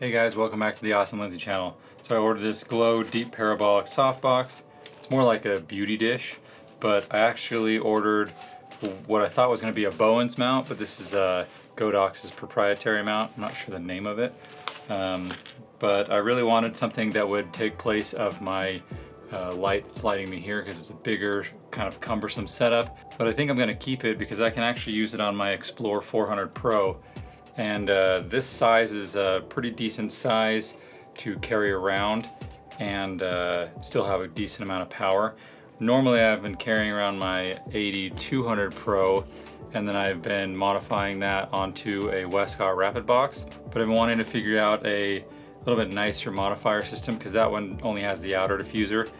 Hey guys, welcome back to the Awesome Lindsay channel. So I ordered this Glow Deep Parabolic Softbox. It's more like a beauty dish, but I actually ordered what I thought was going to be a Bowens mount, but this is Godox's proprietary mount. I'm not sure the name of it, but I really wanted something that would take place of my light that's lighting me here because it's a bigger, kind of cumbersome setup. But I think I'm going to keep it because I can actually use it on my Explore 400 Pro. And this size is a pretty decent size to carry around and still have a decent amount of power. Normally I've been carrying around my 8200 Pro, and then I've been modifying that onto a Westcott Rapid Box. But I've been wanting to figure out a little bit nicer modifier system because that one only has the outer diffuser.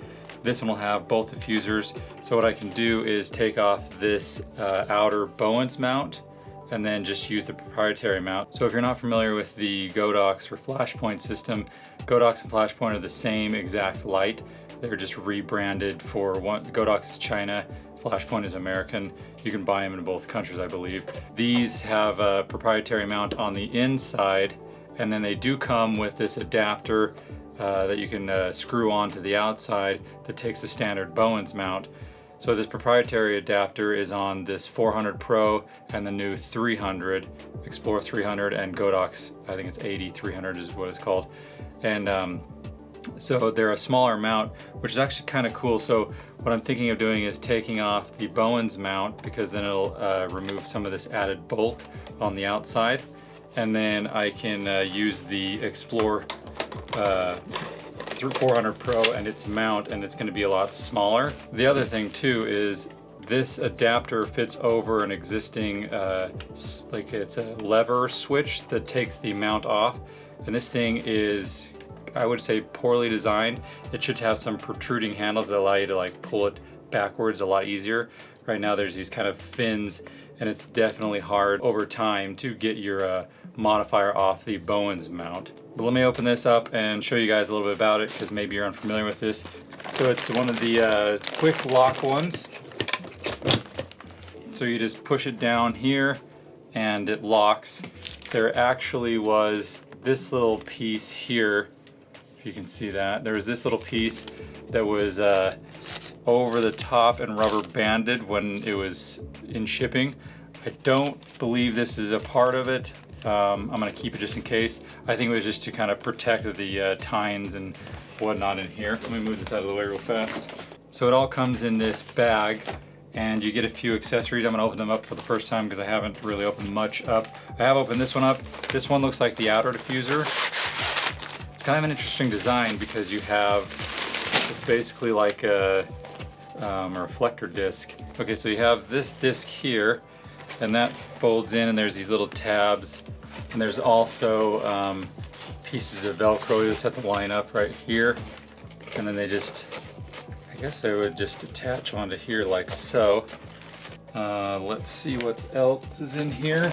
This one will have both diffusers. So what I can do is take off this outer Bowens mount and then just use the proprietary mount. So if you're not familiar with the Godox or Flashpoint system, Godox and Flashpoint are the same exact light. They're just rebranded for one. Godox is China, Flashpoint is American. You can buy them in both countries, I believe. These have a proprietary mount on the inside, and then they do come with this adapter that you can screw onto the outside that takes the standard Bowens mount. So this proprietary adapter is on this 400 Pro and the new 300, Explore 300, and Godox, I think it's 8300 is what it's called. And so they're a smaller mount, which is actually kind of cool. So what I'm thinking of doing is taking off the Bowens mount because then it'll remove some of this added bulk on the outside. And then I can use the Explore 400 Pro and its mount, and it's going to be a lot smaller. The other thing too is this adapter fits over an existing like it's a lever switch that takes the mount off, and this thing is, I would say, poorly designed. It should have some protruding handles that allow you to like pull it backwards a lot easier. Right now there's these kind of fins, and it's definitely hard over time to get your modifier off the Bowens mount. But let me open this up and show you guys a little bit about it because maybe you're unfamiliar with this. So it's one of the quick lock ones. So you just push it down here and it locks. There actually was this little piece here, if you can see that. There was this little piece that was over the top and rubber banded when it was in shipping. I don't believe this is a part of it. I'm going to keep it just in case. I think it was just to kind of protect the tines and whatnot in here. Let me move this out of the way real fast. So it all comes in this bag, and you get a few accessories. I'm going to open them up for the first time because I haven't really opened much up. I have opened this one up. This one looks like the outer diffuser. It's kind of an interesting design because you have, it's basically like a reflector disc. Okay, so you have this disc here, and that folds in, and there's these little tabs, and there's also pieces of Velcro you just have to line up right here, and then they just, I guess they would just attach onto here like so. Let's see what else is in here.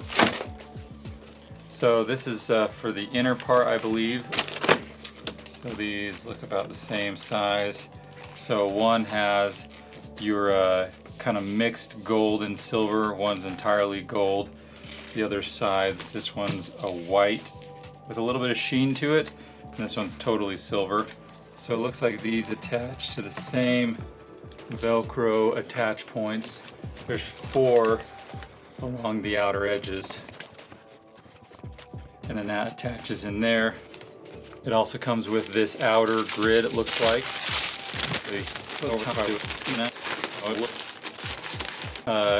So this is for the inner part, I believe. So these look about the same size. So one has your kind of mixed gold and silver. One's entirely gold. The other sides, this one's a white with a little bit of sheen to it, and this one's totally silver. So it looks like these attach to the same Velcro attach points. There's 4 along the outer edges, and then that attaches in there. It also comes with this outer grid, it looks like.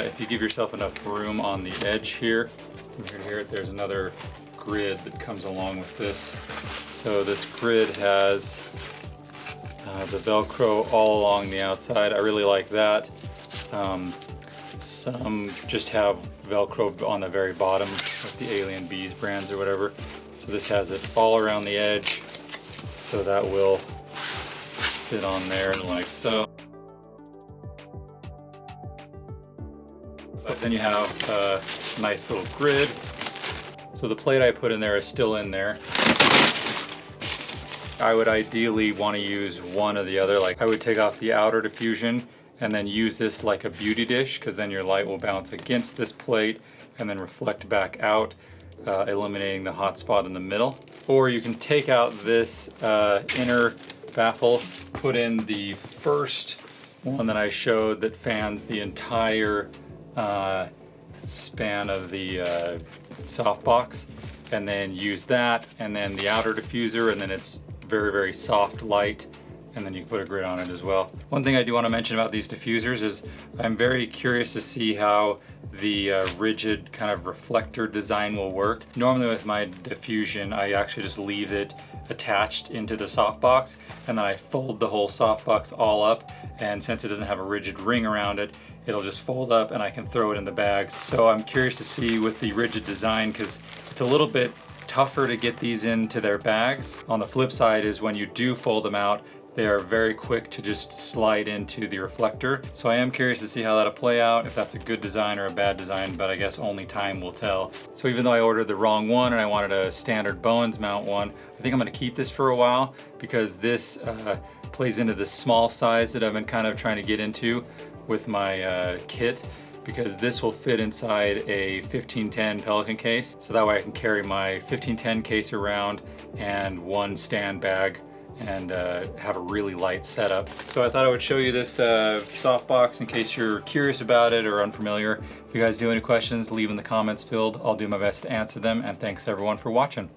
If you give yourself enough room on the edge here, from here to here, there's another grid that comes along with this. So this grid has the Velcro all along the outside. I really like that. Some just have Velcro on the very bottom, like the Alien Bees brands or whatever. So this has it all around the edge, so that will fit on there like so. But then you have a nice little grid. So the plate I put in there is still in there. I would ideally want to use one or the other. Like I would take off the outer diffusion and then use this like a beauty dish, because then your light will bounce against this plate and then reflect back out. eliminating the hot spot in the middle. Or you can take out this inner baffle, put in the first one that I showed that fans the entire span of the softbox, and then use that, and then the outer diffuser, and then it's very, very soft light, and then you can put a grid on it as well. One thing I do want to mention about these diffusers is I'm very curious to see how the rigid kind of reflector design will work. Normally with my diffusion, I actually just leave it attached into the softbox, and then I fold the whole softbox all up, and since it doesn't have a rigid ring around it, it'll just fold up and I can throw it in the bags. So I'm curious to see with the rigid design, because it's a little bit tougher to get these into their bags. On the flip side is when you do fold them out, they are very quick to just slide into the reflector. So I am curious to see how that'll play out, if that's a good design or a bad design, but I guess only time will tell. So even though I ordered the wrong one and I wanted a standard Bowens mount one, I think I'm gonna keep this for a while because this plays into the small size that I've been kind of trying to get into with my kit, because this will fit inside a 1510 Pelican case. So that way I can carry my 1510 case around and one stand bag and have a really light setup. So I thought I would show you this softbox in case you're curious about it or unfamiliar. If you guys do have any questions, leave in the comments field. I'll do my best to answer them, and thanks everyone for watching.